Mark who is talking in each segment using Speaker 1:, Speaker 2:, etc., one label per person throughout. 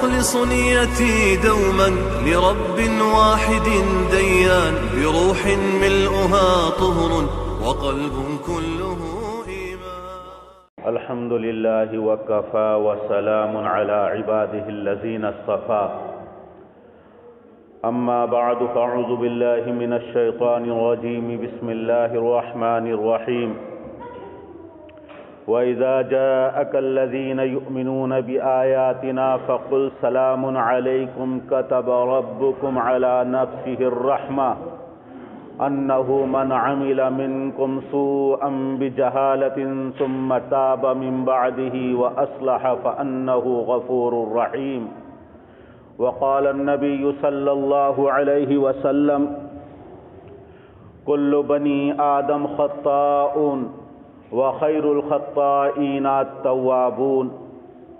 Speaker 1: وأخلص نيتي دوما لرب واحد ديان بروح ملؤها طهر وقلب كله إيمان.
Speaker 2: الحمد لله وكفى وسلام على عباده الذين اصطفى. أما بعد فأعوذ بالله من الشيطان الرجيم. بسم الله الرحمن الرحيم. وَإِذَا جَاءَكَ الَّذِينَ يُؤْمِنُونَ بِآيَاتِنَا فَقُلْ سَلَامٌ عَلَيْكُمْ كَتَبَ رَبُّكُمْ عَلَى نَفْسِهِ الرَّحْمَةَ أَنَّهُ مَنْ عَمِلَ مِنْكُمْ سُوءًا بِجَهَالَةٍ ثُمَّ تَابَ مِنْ بَعْدِهِ وَأَصْلَحَ فَأَنَّهُ غَفُورٌ رَحِيمٌ. وقال النبي صلى الله عليه وسلم: كل بني آدم خطاؤون وخير الخطائين التوابون،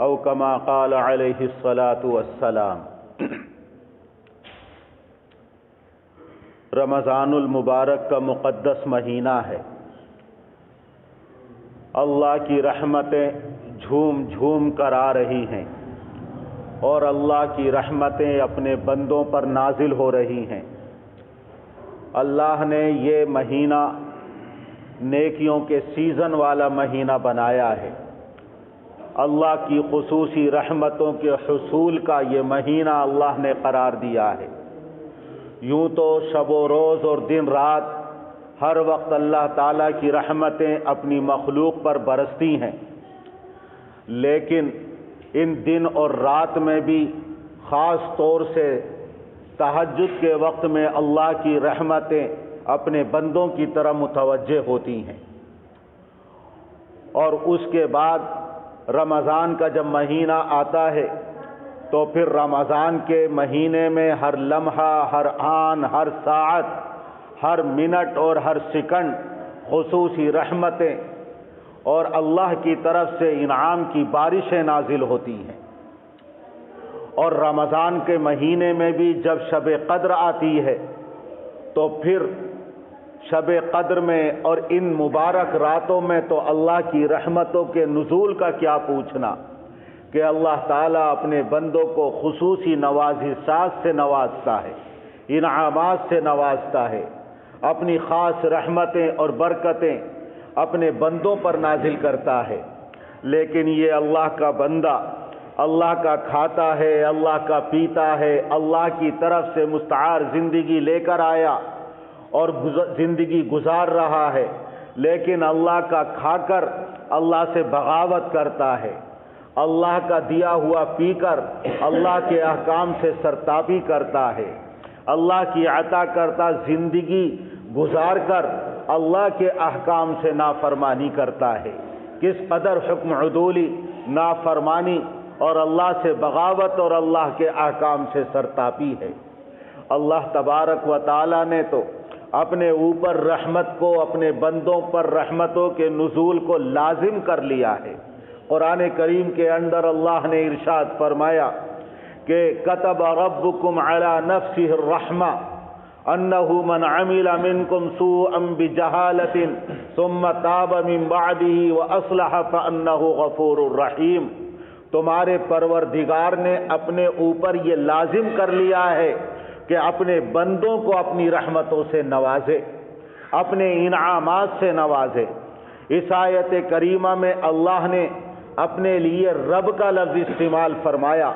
Speaker 2: او كما قال عليه الصلاة والسلام. رمضان المبارک کا مقدس مہینہ ہے. اللہ کی رحمتیں جھوم جھوم کر آ رہی ہیں اور اللہ کی رحمتیں اپنے بندوں پر نازل ہو رہی ہیں. اللہ نے یہ مہینہ نیکیوں کے سیزن والا مہینہ بنایا ہے. اللہ کی خصوصی رحمتوں کے حصول کا یہ مہینہ اللہ نے قرار دیا ہے. یوں تو شب و روز اور دن رات ہر وقت اللہ تعالیٰ کی رحمتیں اپنی مخلوق پر برستی ہیں، لیکن ان دن اور رات میں بھی خاص طور سے تہجد کے وقت میں اللہ کی رحمتیں اپنے بندوں کی طرح متوجہ ہوتی ہیں. اور اس کے بعد رمضان کا جب مہینہ آتا ہے تو پھر رمضان کے مہینے میں ہر لمحہ، ہر آن، ہر ساعت، ہر منٹ اور ہر سیکنڈ خصوصی رحمتیں اور اللہ کی طرف سے انعام کی بارشیں نازل ہوتی ہیں. اور رمضان کے مہینے میں بھی جب شب قدر آتی ہے تو پھر شب قدر میں اور ان مبارک راتوں میں تو اللہ کی رحمتوں کے نزول کا کیا پوچھنا کہ اللہ تعالیٰ اپنے بندوں کو خصوصی نوازشات سے نوازتا ہے، انعامات سے نوازتا ہے، اپنی خاص رحمتیں اور برکتیں اپنے بندوں پر نازل کرتا ہے. لیکن یہ اللہ کا بندہ اللہ کا کھاتا ہے، اللہ کا پیتا ہے، اللہ کی طرف سے مستعار زندگی لے کر آیا اور زندگی گزار رہا ہے، لیکن اللہ کا کھا کر اللہ سے بغاوت کرتا ہے، اللہ کا دیا ہوا پی کر اللہ کے احکام سے سرتابی کرتا ہے، اللہ کی عطا کرتا زندگی گزار کر اللہ کے احکام سے نافرمانی کرتا ہے. کس قدر حکم عدولی، نافرمانی اور اللہ سے بغاوت اور اللہ کے احکام سے سرتابی ہے. اللہ تبارک و تعالی نے تو اپنے اوپر رحمت کو، اپنے بندوں پر رحمتوں کے نزول کو لازم کر لیا ہے. قرآن کریم کے اندر اللہ نے ارشاد فرمایا کہ کتب ربکم علی نفسہ الرحمہ انہ من عمل منکم سوءا بجہالۃ ثم تاب من بعدہ واصلح فانہ غفور رحیم. تمہارے پروردگار نے اپنے اوپر یہ لازم کر لیا ہے کہ اپنے بندوں کو اپنی رحمتوں سے نوازے، اپنے انعامات سے نوازے. اس آیت کریمہ میں اللہ نے اپنے لیے رب کا لفظ استعمال فرمایا،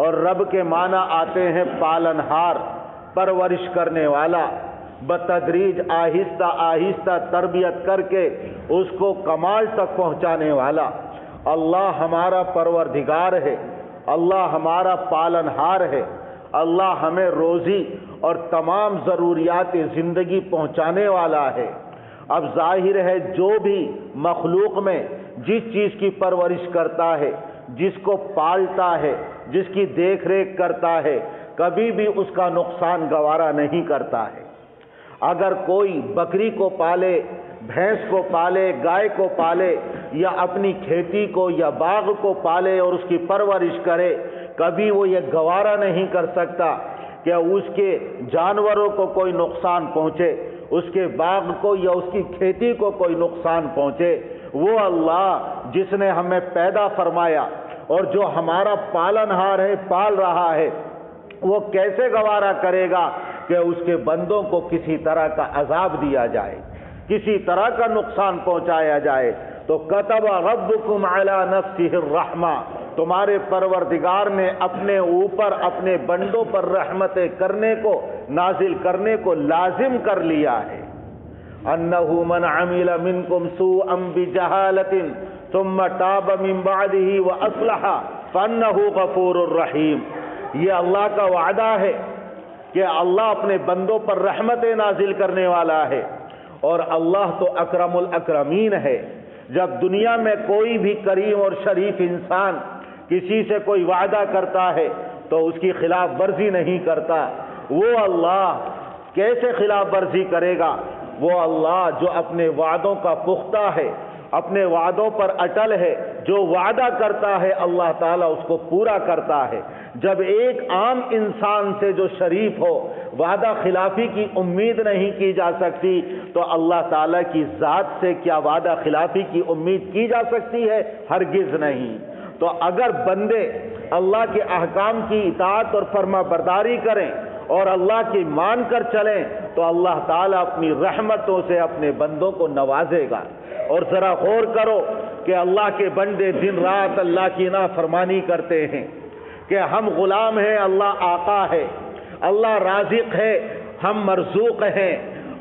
Speaker 2: اور رب کے معنی آتے ہیں پالنہار، پرورش کرنے والا، بتدریج آہستہ آہستہ تربیت کر کے اس کو کمال تک پہنچانے والا. اللہ ہمارا پروردگار ہے، اللہ ہمارا پالنہار ہے، اللہ ہمیں روزی اور تمام ضروریات زندگی پہنچانے والا ہے. اب ظاہر ہے جو بھی مخلوق میں جس چیز کی پرورش کرتا ہے، جس کو پالتا ہے، جس کی دیکھ ریکھ کرتا ہے، کبھی بھی اس کا نقصان گوارا نہیں کرتا ہے. اگر کوئی بکری کو پالے، بھینس کو پالے، گائے کو پالے، یا اپنی کھیتی کو یا باغ کو پالے اور اس کی پرورش کرے، کبھی وہ یہ گوارا نہیں کر سکتا کہ اس کے جانوروں کو کوئی نقصان پہنچے، اس کے باغ کو یا اس کی کھیتی کو کوئی نقصان پہنچے. وہ اللہ جس نے ہمیں پیدا فرمایا اور جو ہمارا پالنہار ہے، پال رہا ہے، وہ کیسے گوارا کرے گا کہ اس کے بندوں کو کسی طرح کا عذاب دیا جائے، کسی طرح کا نقصان پہنچایا جائے؟ تو کتب ربکم علی نفسہ الرحمہ، تمہارے پروردگار نے اپنے اوپر اپنے بندوں پر رحمتیں کرنے کو، نازل کرنے کو لازم کر لیا ہے۔ انہ من عمل منکم سوءا بجہالۃ ثم تاب من بعدہ واصلح فانہ غفور الرحیم۔ یہ اللہ کا وعدہ ہے کہ اللہ اپنے بندوں پر رحمتیں نازل کرنے والا ہے، اور اللہ تو اکرم الاکرمین ہے۔ جب دنیا میں کوئی بھی کریم اور شریف انسان کسی سے کوئی وعدہ کرتا ہے تو اس کی خلاف ورزی نہیں کرتا، وہ اللہ کیسے خلاف ورزی کرے گا؟ وہ اللہ جو اپنے وعدوں کا پختہ ہے، اپنے وعدوں پر اٹل ہے، جو وعدہ کرتا ہے اللہ تعالیٰ اس کو پورا کرتا ہے۔ جب ایک عام انسان سے جو شریف ہو وعدہ خلافی کی امید نہیں کی جا سکتی، تو اللہ تعالیٰ کی ذات سے کیا وعدہ خلافی کی امید کی جا سکتی ہے؟ ہرگز نہیں۔ تو اگر بندے اللہ کے احکام کی اطاعت اور فرما برداری کریں اور اللہ کی مان کر چلیں تو اللہ تعالیٰ اپنی رحمتوں سے اپنے بندوں کو نوازے گا۔ اور ذرا غور کرو کہ اللہ کے بندے دن رات اللہ کی نافرمانی کرتے ہیں، کہ ہم غلام ہیں، اللہ آقا ہے، اللہ رازق ہے، ہم مرزوق ہیں،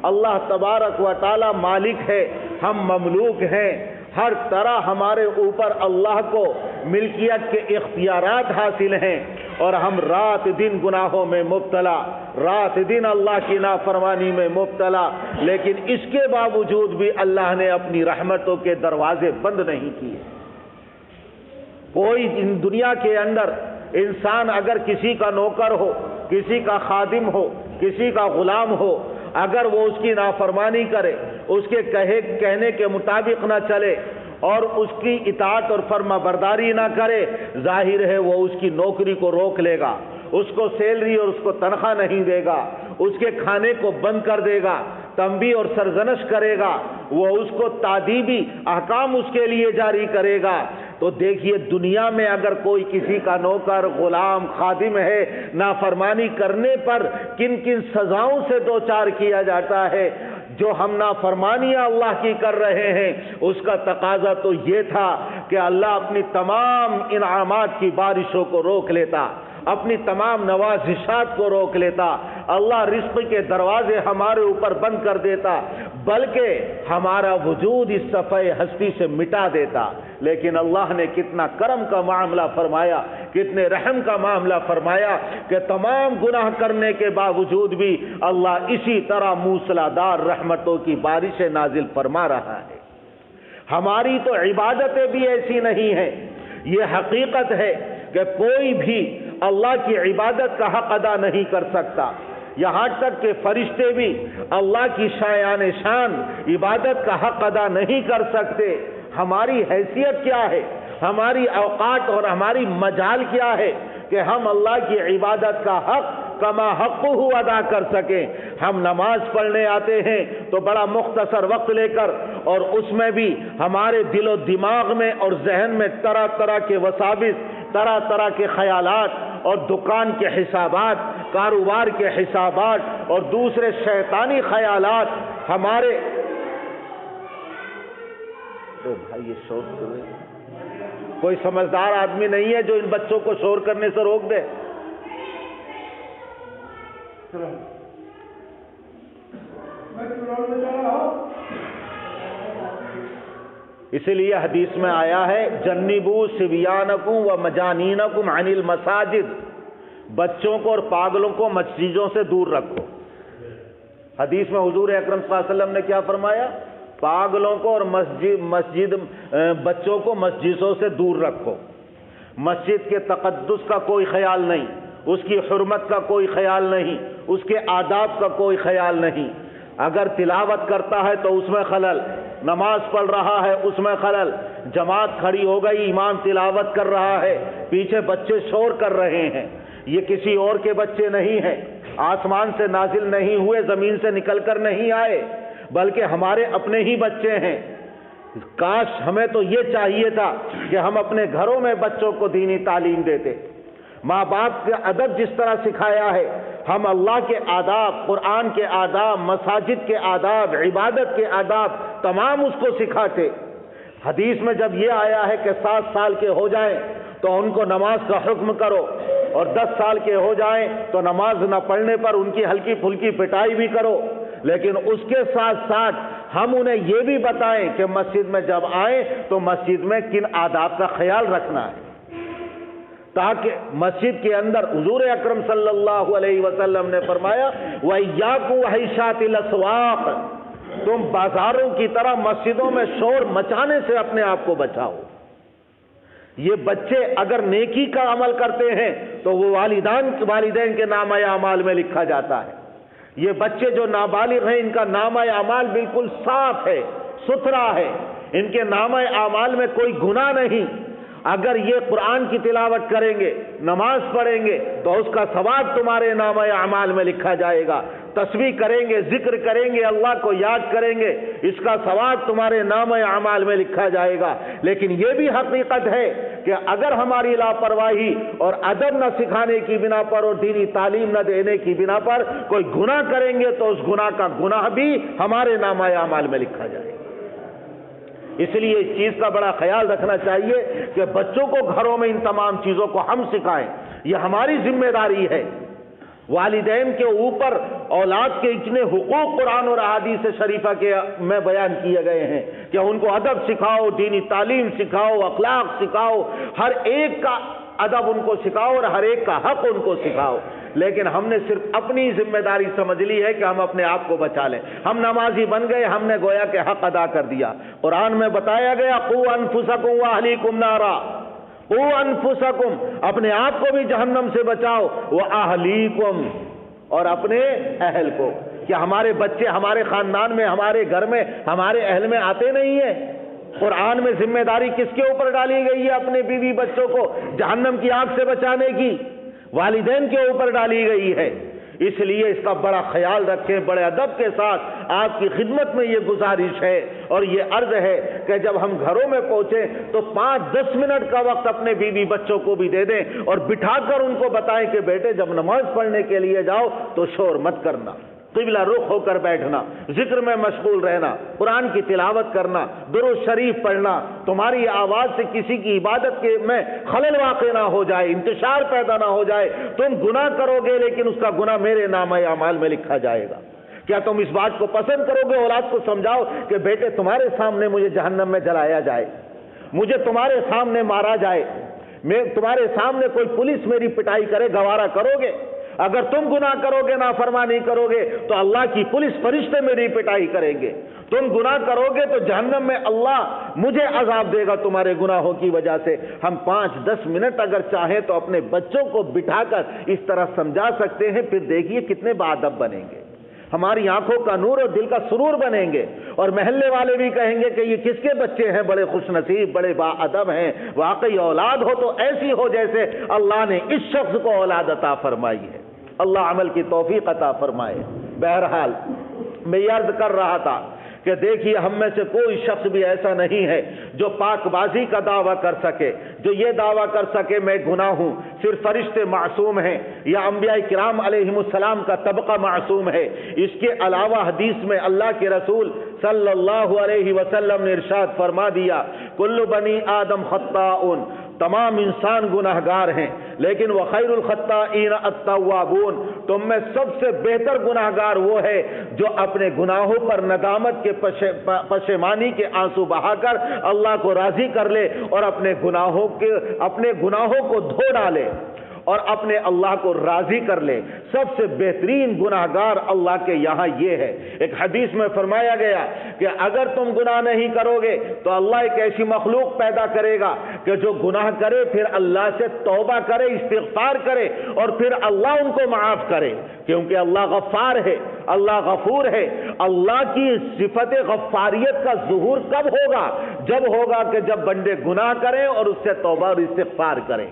Speaker 2: اللہ تبارک و تعالی مالک ہے، ہم مملوک ہیں۔ ہر طرح ہمارے اوپر اللہ کو ملکیت کے اختیارات حاصل ہیں، اور ہم رات دن گناہوں میں مبتلا، رات دن اللہ کی نافرمانی میں مبتلا، لیکن اس کے باوجود بھی اللہ نے اپنی رحمتوں کے دروازے بند نہیں کیے۔ کوئی ان دنیا کے اندر انسان اگر کسی کا نوکر ہو، کسی کا خادم ہو، کسی کا غلام ہو، اگر وہ اس کی نافرمانی کرے، اس کے کہنے کے مطابق نہ چلے اور اس کی اطاعت اور فرما برداری نہ کرے، ظاہر ہے وہ اس کی نوکری کو روک لے گا، اس کو سیلری اور اس کو تنخواہ نہیں دے گا، اس کے کھانے کو بند کر دے گا، تنبیہ اور سرزنش کرے گا، وہ اس کو تادیبی احکام اس کے لیے جاری کرے گا۔ تو دیکھیے دنیا میں اگر کوئی کسی کا نوکر، غلام، خادم ہے، نافرمانی کرنے پر کن کن سزاؤں سے دوچار کیا جاتا ہے، جو ہم نافرمانیاں اللہ کی کر رہے ہیں اس کا تقاضا تو یہ تھا کہ اللہ اپنی تمام انعامات کی بارشوں کو روک لیتا، اپنی تمام نوازشات کو روک لیتا، اللہ رزق کے دروازے ہمارے اوپر بند کر دیتا، بلکہ ہمارا وجود اس صفحہ ہستی سے مٹا دیتا۔ لیکن اللہ نے کتنا کرم کا معاملہ فرمایا، کتنے رحم کا معاملہ فرمایا کہ تمام گناہ کرنے کے باوجود بھی اللہ اسی طرح موسلادھار رحمتوں کی بارشیں نازل فرما رہا ہے۔ ہماری تو عبادتیں بھی ایسی نہیں ہیں۔ یہ حقیقت ہے کہ کوئی بھی اللہ کی عبادت کا حق ادا نہیں کر سکتا، یہاں تک کہ فرشتے بھی اللہ کی شایان شان عبادت کا حق ادا نہیں کر سکتے۔ ہماری حیثیت کیا ہے، ہماری اوقات اور ہماری مجال کیا ہے کہ ہم اللہ کی عبادت کا حق کما حقہ ادا کر سکیں۔ ہم نماز پڑھنے آتے ہیں تو بڑا مختصر وقت لے کر، اور اس میں بھی ہمارے دل و دماغ میں اور ذہن میں طرح طرح کے وساوس، طرح طرح کے خیالات اور دکان کے حسابات، کاروبار کے حسابات اور دوسرے شیطانی خیالات ہمارے بھائی یہ شور کرے، کوئی سمجھدار آدمی نہیں ہے جو ان بچوں کو شور کرنے سے روک دے۔ اسی لیے حدیث میں آیا ہے جنبوا صبیانکم و مجانینکم عن المساجد، بچوں کو اور پاگلوں کو مسجدوں سے دور رکھو۔ حدیث میں حضور اکرم صلی اللہ علیہ وسلم نے کیا فرمایا؟ پاگلوں کو اور بچوں کو مسجدوں سے دور رکھو۔ مسجد کے تقدس کا کوئی خیال نہیں، اس کی حرمت کا کوئی خیال نہیں، اس کے آداب کا کوئی خیال نہیں۔ اگر تلاوت کرتا ہے تو اس میں خلل، نماز پڑھ رہا ہے اس میں خلل، جماعت کھڑی ہو گئی، امام تلاوت کر رہا ہے، پیچھے بچے شور کر رہے ہیں، یہ کسی اور کے بچے نہیں ہیں، آسمان سے نازل نہیں ہوئے، زمین سے نکل کر نہیں آئے، بلکہ ہمارے اپنے ہی بچے ہیں۔ کاش ہمیں تو یہ چاہیے تھا کہ ہم اپنے گھروں میں بچوں کو دینی تعلیم دیتے. ماں باپ کا ادب جس طرح سکھایا ہے، ہم اللہ کے آداب، قرآن کے آداب، مساجد کے آداب، عبادت کے آداب تمام اس کو سکھاتے. حدیث میں جب یہ آیا ہے کہ 7 سال کے ہو جائیں تو ان کو نماز کا حکم کرو، اور 10 سال کے ہو جائیں تو نماز نہ پڑھنے پر ان کی ہلکی پھلکی پٹائی بھی کرو، لیکن اس کے ساتھ ساتھ ہم انہیں یہ بھی بتائیں کہ مسجد میں جب آئیں تو مسجد میں کن آداب کا خیال رکھنا ہے، تاکہ مسجد کے اندر حضور اکرم صلی اللہ علیہ وسلم نے فرمایا وَإِيَّاكُمْ وَحِشَاتِ الْأَسْوَاقِ، تم بازاروں کی طرح مسجدوں میں شور مچانے سے اپنے آپ کو بچاؤ. یہ بچے اگر نیکی کا عمل کرتے ہیں تو وہ والدین کے نامہ اعمال میں لکھا جاتا ہے. یہ بچے جو نابالغ ہیں ان کا نامہ اعمال بالکل صاف ہے، ستھرا ہے، ان کے نامہ اعمال میں کوئی گناہ نہیں. اگر یہ قرآن کی تلاوت کریں گے، نماز پڑھیں گے تو اس کا ثواب تمہارے نامہ اعمال میں لکھا جائے گا. تسبیح کریں گے، ذکر کریں گے، اللہ کو یاد کریں گے، اس کا ثواب تمہارے نامہ اعمال میں لکھا جائے گا. لیکن یہ بھی حقیقت ہے کہ اگر ہماری لاپرواہی اور ادب نہ سکھانے کی بنا پر اور دینی تعلیم نہ دینے کی بنا پر کوئی گناہ کریں گے تو اس گناہ کا گناہ بھی ہمارے نامہ اعمال میں لکھا جائے گا. اس لیے اس چیز کا بڑا خیال رکھنا چاہیے کہ بچوں کو گھروں میں ان تمام چیزوں کو ہم سکھائیں. یہ ہماری ذمہ داری ہے. والدین کے اوپر اولاد کے اتنے حقوق قرآن اور احادیث شریفہ کے میں بیان کیے گئے ہیں کہ ان کو ادب سکھاؤ، دینی تعلیم سکھاؤ، اخلاق سکھاؤ، ہر ایک کا ادب ان کو سکھاؤ اور ہر ایک کا حق ان کو سکھاؤ. لیکن ہم نے صرف اپنی ذمہ داری سمجھ لی ہے کہ ہم اپنے آپ کو بچا لیں. ہم نمازی بن گئے، ہم نے گویا کہ حق ادا کر دیا. قرآن میں بتایا گیا قوا انفسکم واہلیکم نارا، قوا انفسکم، اپنے آپ کو بھی جہنم سے بچاؤ، واہلیکم، اور اپنے اہل کو. کیا ہمارے بچے ہمارے خاندان میں، ہمارے گھر میں، ہمارے اہل میں آتے نہیں ہیں؟ قرآن میں ذمہ داری کس کے اوپر ڈالی گئی ہے؟ اپنے بیوی بچوں کو جہنم کی آگ سے بچانے کی والدین کے اوپر ڈالی گئی ہے. اس لیے اس کا بڑا خیال رکھیں. بڑے ادب کے ساتھ آپ کی خدمت میں یہ گزارش ہے اور یہ عرض ہے کہ جب ہم گھروں میں پہنچیں تو 5-10 منٹ کا وقت اپنے بیوی بچوں کو بھی دے دیں اور بٹھا کر ان کو بتائیں کہ بیٹے جب نماز پڑھنے کے لیے جاؤ تو شور مت کرنا، قبلہ رخ ہو کر بیٹھنا، ذکر میں مشغول رہنا، قرآن کی تلاوت کرنا، درود شریف پڑھنا، تمہاری آواز سے کسی کی عبادت کے میں خلل واقع نہ ہو جائے، انتشار پیدا نہ ہو جائے. تم گناہ کرو گے لیکن اس کا گناہ میرے نامہ اعمال میں لکھا جائے گا. کیا تم اس بات کو پسند کرو گے؟ اولاد کو سمجھاؤ کہ بیٹے تمہارے سامنے مجھے جہنم میں جلایا جائے، مجھے تمہارے سامنے مارا جائے، میں تمہارے سامنے کوئی پولیس میری پٹائی کرے، گوارا کرو گے؟ اگر تم گناہ کرو گے، نافرمانی کرو گے تو اللہ کی پولیس فرشتے میری پٹائی کریں گے. تم گناہ کرو گے تو جہنم میں اللہ مجھے عذاب دے گا تمہارے گناہوں کی وجہ سے. ہم 5-10 منٹ اگر چاہیں تو اپنے بچوں کو بٹھا کر اس طرح سمجھا سکتے ہیں. پھر دیکھیے کتنے باادب بنیں گے، ہماری آنکھوں کا نور اور دل کا سرور بنیں گے، اور محلے والے بھی کہیں گے کہ یہ کس کے بچے ہیں، بڑے خوش نصیب، بڑے با ادب ہیں. واقعی اولاد ہو تو ایسی ہو جیسے اللہ نے اس شخص کو اولاد عطا فرمائی ہے. اللہ عمل کی توفیق عطا فرمائے. بہرحال میں یہ عرض کر رہا تھا کہ دیکھیے ہم میں سے کوئی شخص بھی ایسا نہیں ہے جو پاک بازی کا دعویٰ کر سکے، جو یہ دعویٰ کر سکے میں گناہ ہوں. صرف فرشتے معصوم ہیں یا انبیاء کرام علیہم السلام کا طبقہ معصوم ہے. اس کے علاوہ حدیث میں اللہ کے رسول صلی اللہ علیہ وسلم نے ارشاد فرما دیا کل بنی آدم خطاؤن، تمام انسان گناہگار ہیں لیکن وخیر الخطائین التوابون، تم میں سب سے بہتر گناہگار وہ ہے جو اپنے گناہوں پر ندامت کے پشیمانی کے آنسو بہا کر اللہ کو راضی کر لے اور اپنے گناہوں کو دھو ڈالے اور اپنے اللہ کو راضی کر لے. سب سے بہترین گناہگار اللہ کے یہاں یہ ہے. ایک حدیث میں فرمایا گیا کہ اگر تم گناہ نہیں کرو گے تو اللہ ایک ایسی مخلوق پیدا کرے گا کہ جو گناہ کرے پھر اللہ سے توبہ کرے، استغفار کرے اور پھر اللہ ان کو معاف کرے، کیونکہ اللہ غفار ہے، اللہ غفور ہے. اللہ کی صفت غفاریت کا ظہور کب ہوگا؟ جب ہوگا کہ جب بندے گناہ کریں اور اس سے توبہ اور استغفار کریں.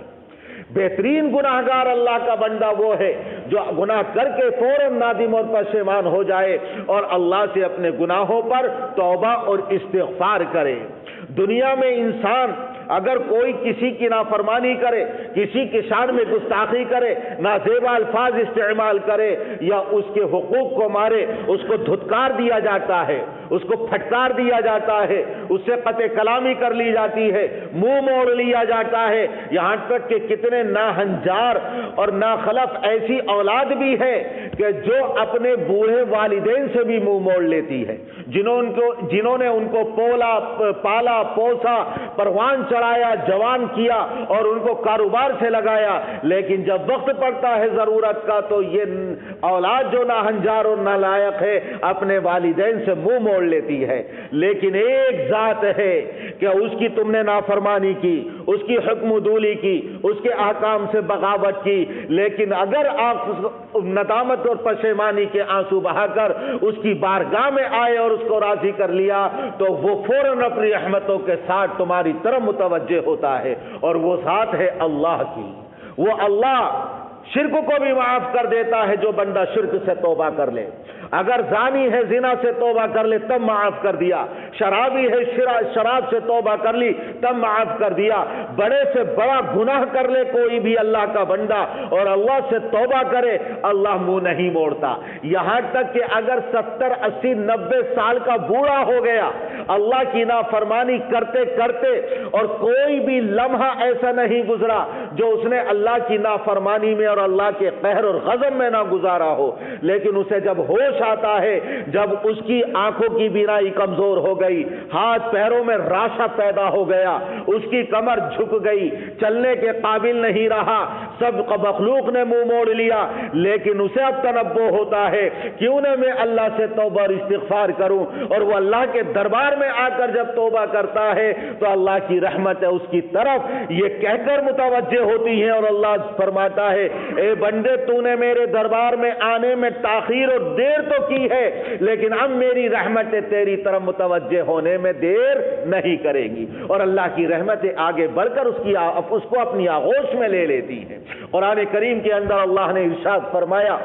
Speaker 2: بہترین گناہگار اللہ کا بندہ وہ ہے جو گناہ کر کے فوراً نادم اور پشیمان ہو جائے اور اللہ سے اپنے گناہوں پر توبہ اور استغفار کرے۔ دنیا میں انسان اگر کوئی کسی کی نافرمانی کرے، کسی کی شان میں گستاخی کرے، نازیبا الفاظ استعمال کرے یا اس کے حقوق کو مارے، اس کو دھتکار دیا جاتا ہے، اس کو پھٹکار دیا جاتا ہے، اس سے قطع کلامی کر لی جاتی ہے، منہ موڑ لیا جاتا ہے، یہاں تک کہ کتنے ناہنجار اور ناخلف ایسی اولاد بھی ہے کہ جو اپنے بوڑھے والدین سے بھی منہ موڑ لیتی ہے، جنہوں نے ان کو پالا پوسا، پروان چڑھایا، جوان کیا اور ان کو کاروبار سے لگایا، لیکن جب وقت پڑتا ہے ضرورت کا تو یہ اولاد جو ناہنجار اور نالائق ہے اپنے والدین سے منہ موڑ لیتی ہے۔ لیکن ایک ذات ہے کہ اس کی تم نے نافرمانی کی، اس کی حکم دولی کی، اس کے احکام سے بغاوت کی، لیکن اگر آپ ندامت اور پشیمانی کے آنسو بہا کر اس کی بارگاہ میں آئے اور اس کو راضی کر لیا تو وہ فوراً اپنی رحمتوں کے ساتھ تمہاری طرف متوجہ ہوتا ہے، اور وہ ذات ہے اللہ کی۔ وہ اللہ شرک کو بھی معاف کر دیتا ہے جو بندہ شرک سے توبہ کر لے۔ اگر زانی ہے زنا سے توبہ کر لے تب معاف کر دیا، شرابی ہے شراب سے توبہ کر لی تب معاف کر دیا، بڑے سے بڑا گناہ کر لے کوئی بھی اللہ کا بندہ اور اللہ سے توبہ کرے، اللہ منہ نہیں موڑتا۔ یہاں تک کہ اگر 70 80 90 سال کا بوڑھا ہو گیا اللہ کی نافرمانی کرتے کرتے اور کوئی بھی لمحہ ایسا نہیں گزرا جو اس نے اللہ کی نافرمانی میں اور اللہ کے قہر اور غضب میں نہ گزارا ہو، لیکن اسے جب ہوش آتا ہے، جب اس کی آنکھوں کی بینائی کمزور ہو گئی، ہاتھ پیروں میں راشا پیدا ہو گیا، اس کی کمر جھک گئی، چلنے کے قابل نہیں رہا، سب مخلوق نے منہ موڑ لیا، لیکن اسے اب تنبہ ہوتا ہے کیوں نہ میں اللہ سے توبہ اور استغفار کروں، اور وہ اللہ کے دربار میں آ کر جب توبہ کرتا ہے تو اللہ کی رحمت ہے اس کی طرف یہ کہہ کر متوجہ ہوتی ہے، اور اللہ فرماتا ہے اے بندے تو نے میرے دربار میں آنے میں تاخیر اور دیر تو کی ہے، لیکن اب میری رحمتیں تیری طرف متوجہ ہونے میں دیر نہیں کریں گی، اور اللہ کی رحمتیں آگے بڑھ کر اس کو اپنی آغوش میں لے لیتی ہیں۔ قرآن کریم کے اندر اللہ نے ارشاد فرمایا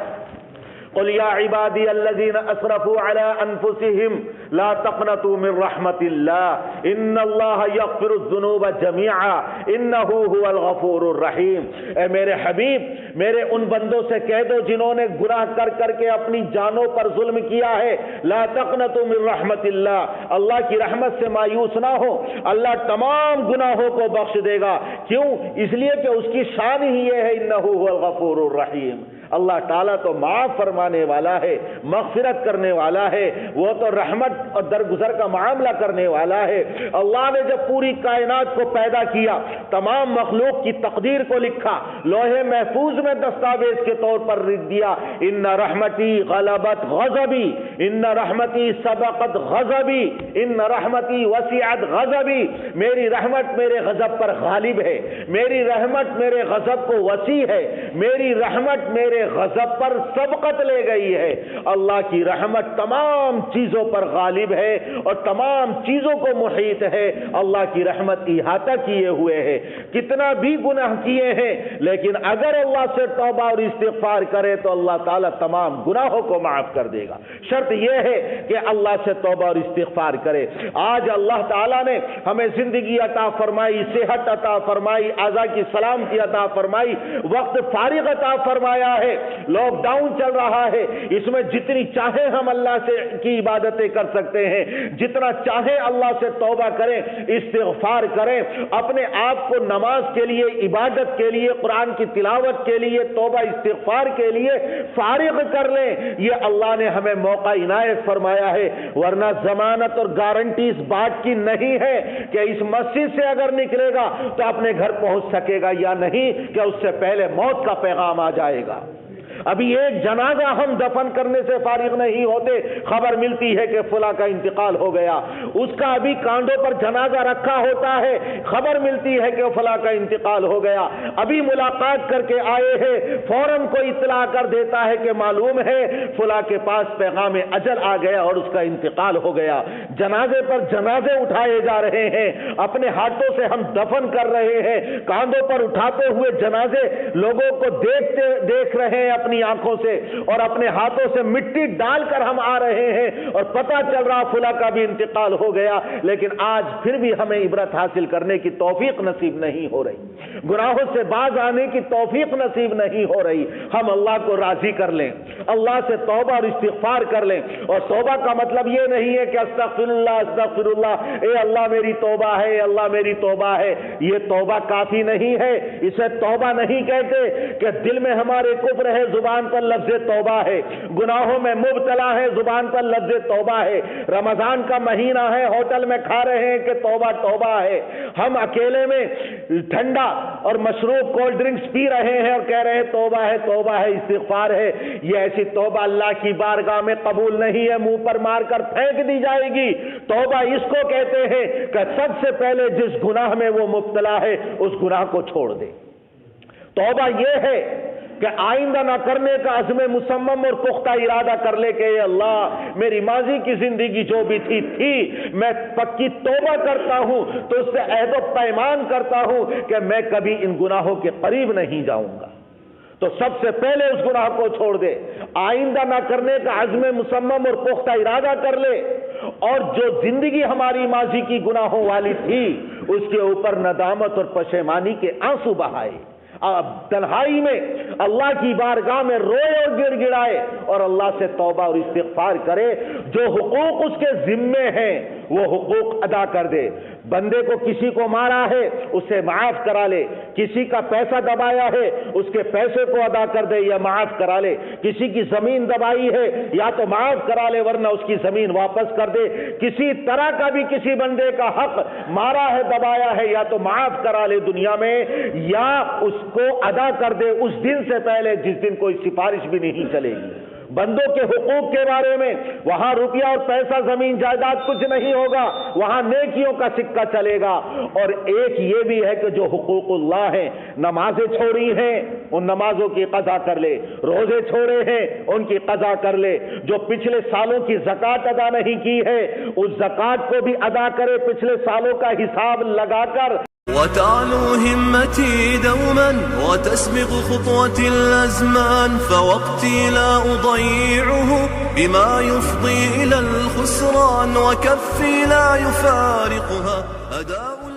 Speaker 2: قل یا عبادی الذین اسرفوا علی انفسهم لا تقنطوا من رحمت اللہ ان اللہ یغفر الذنوب جميعا انہ هو الغفور الرحیم۔ اے میرے حبیب، میرے ان بندوں سے کہہ دو جنہوں نے گناہ کر کر کے اپنی جانوں پر ظلم کیا ہے، لا تقنطوا من رحمت اللہ، اللہ کی رحمت سے مایوس نہ ہو، اللہ تمام گناہوں کو بخش دے گا۔ کیوں؟ اس لیے کہ اس کی شان ہی یہ ہے انہ هو الغفور الرحیم، اللہ تعالیٰ تو معاف فرمانے والا ہے، مغفرت کرنے والا ہے، وہ تو رحمت اور درگزر کا معاملہ کرنے والا ہے۔ اللہ نے جب پوری کائنات کو پیدا کیا، تمام مخلوق کی تقدیر کو لکھا، لوح محفوظ میں دستاویز کے طور پر لکھ دیا، ان رحمتی غلبت غضبی، ان رحمتی سبقت غضبی، ان رحمتی وسعت غضبی، میری رحمت میرے غضب پر غالب ہے، میری رحمت میرے غضب کو وسیع ہے، میری رحمت میرے غضب پر سبقت لے گئی ہے۔ اللہ کی رحمت تمام چیزوں پر غالب ہے اور تمام چیزوں کو محیط ہے، اللہ کی رحمت احاطہ کیے ہوئے ہے۔ کتنا بھی گناہ کیے ہیں لیکن اگر اللہ سے توبہ اور استغفار کرے تو اللہ تعالیٰ تمام گناہوں کو معاف کر دے گا۔ شرط یہ ہے کہ اللہ سے توبہ اور استغفار کرے۔ آج اللہ تعالیٰ نے ہمیں زندگی عطا فرمائی، صحت عطا فرمائی، اعضاء کی سلامتی عطا فرمائی، وقت فارغ عطا فرمایا ہے، لاک ڈاؤن چل رہا ہے، اس میں جتنی چاہے ہم اللہ سے کی عبادتیں کر سکتے ہیں، جتنا چاہے اللہ سے توبہ کریں، استغفار کریں، اپنے آپ کو نماز کے لیے، عبادت کے لیے، قرآن کی تلاوت کے لیے، توبہ استغفار کے لیے فارغ کر لیں۔ یہ اللہ نے ہمیں موقع عنایت فرمایا ہے، ورنہ ضمانت اور گارنٹی اس بات کی نہیں ہے کہ اس مسجد سے اگر نکلے گا تو اپنے گھر پہنچ سکے گا یا نہیں، کہ اس سے پہلے موت کا پیغام آ جائے گا۔ ابھی ایک جنازہ ہم دفن کرنے سے فارغ نہیں ہوتے، خبر ملتی ہے کہ فلاں کا انتقال ہو گیا، اس کا ابھی کانڈوں پر جنازہ رکھا ہوتا ہے، خبر ملتی ہے کہ فلاں کا انتقال ہو گیا، ابھی ملاقات کر کے آئے ہیں، فوراً کوئی اطلاع کر دیتا ہے کہ معلوم ہے فلاں کے پاس پیغام اجل آ گیا اور اس کا انتقال ہو گیا۔ جنازے پر جنازے اٹھائے جا رہے ہیں، اپنے ہاتھوں سے ہم دفن کر رہے ہیں، کاندھوں پر اٹھاتے ہوئے جنازے لوگوں کو دیکھ رہے ہیں اپنی آنکھوں سے، اور اپنے ہاتھوں سے مٹی ڈال کر ہم آ رہے ہیں، اور پتہ چل رہا فلاں کا بھی انتقال ہو گیا، لیکن آج پھر بھی ہمیں عبرت حاصل کرنے کی توفیق نصیب نہیں ہو رہی، گناہوں سے باز آنے کی توفیق نصیب نہیں ہو رہی۔ ہم اللہ کو راضی کر لیں، اللہ سے توبہ اور استغفار کر لیں، اور توبہ کا مطلب یہ نہیں ہے کہ استغفر اللہ، اے اللہ میری توبہ ہے، اے اللہ میری توبہ ہے، یہ توبہ کافی نہیں ہے، اسے توبہ نہیں کہتے کہ دل میں ہمارے کفر ہے، زبان پر لفظ توبہ ہے، گناہوں میں مبتلا ہے، زبان پر لفظ توبہ ہے، رمضان کا مہینہ ہے، ہوٹل میں کھا رہے ہیں کہ توبہ توبہ ہے، ہم اکیلے میں ٹھنڈا اور مشروب کولڈ ڈرنکس پی رہے ہیں اور کہہ رہے ہیں توبہ ہے، استغفار ہے، یہ ایسی توبہ اللہ کی بارگاہ میں قبول نہیں ہے، منہ پر مار کر پھینک دی جائے گی۔ توبہ اس کو کہتے ہیں کہ سب سے پہلے جس گناہ میں وہ مبتلا ہے اس گناہ کو چھوڑ دے۔ توبہ یہ ہے کہ آئندہ نہ کرنے کا عزم مصمم اور پختہ ارادہ کر لے کہ اے اللہ میری ماضی کی زندگی جو بھی تھی میں پکی توبہ کرتا ہوں، تو اس سے عہد و پیمان کرتا ہوں کہ میں کبھی ان گناہوں کے قریب نہیں جاؤں گا۔ تو سب سے پہلے اس گناہ کو چھوڑ دے، آئندہ نہ کرنے کا عزم مصمم اور پختہ ارادہ کر لے، اور جو زندگی ہماری ماضی کی گناہوں والی تھی اس کے اوپر ندامت اور پشیمانی کے آنسو بہائے، تنہائی میں اللہ کی بارگاہ میں روئے اور گڑ گڑائے، اور اللہ سے توبہ اور استغفار کرے، جو حقوق اس کے ذمے ہیں وہ حقوق ادا کر دے۔ بندے کو کسی کو مارا ہے اسے معاف کرا لے، کسی کا پیسہ دبایا ہے اس کے پیسے کو ادا کر دے یا معاف کرا لے، کسی کی زمین دبائی ہے یا تو معاف کرا لے ورنہ اس کی زمین واپس کر دے، کسی طرح کا بھی کسی بندے کا حق مارا ہے دبایا ہے یا تو معاف کرا لے دنیا میں، یا اس کو ادا کر دے اس دن سے پہلے جس دن کوئی سفارش بھی نہیں چلے گی۔ بندوں کے حقوق کے بارے میں وہاں روپیہ اور پیسہ زمین جائیداد کچھ نہیں ہوگا، وہاں نیکیوں کا سکہ چلے گا۔ اور ایک یہ بھی ہے کہ جو حقوق اللہ ہیں، نمازیں چھوڑی ہیں ان نمازوں کی قضا کر لے، روزے چھوڑے ہیں ان کی قضا کر لے، جو پچھلے سالوں کی زکوٰۃ ادا نہیں کی ہے اس زکوٰۃ کو بھی ادا کرے، پچھلے سالوں کا حساب لگا کر۔
Speaker 1: وتعلو همتي دوما وتسبق خطوتي الأزمان، فوقتي لا أضيعه بما يفضي إلى الخسران، وكفي لا يفارقها أداء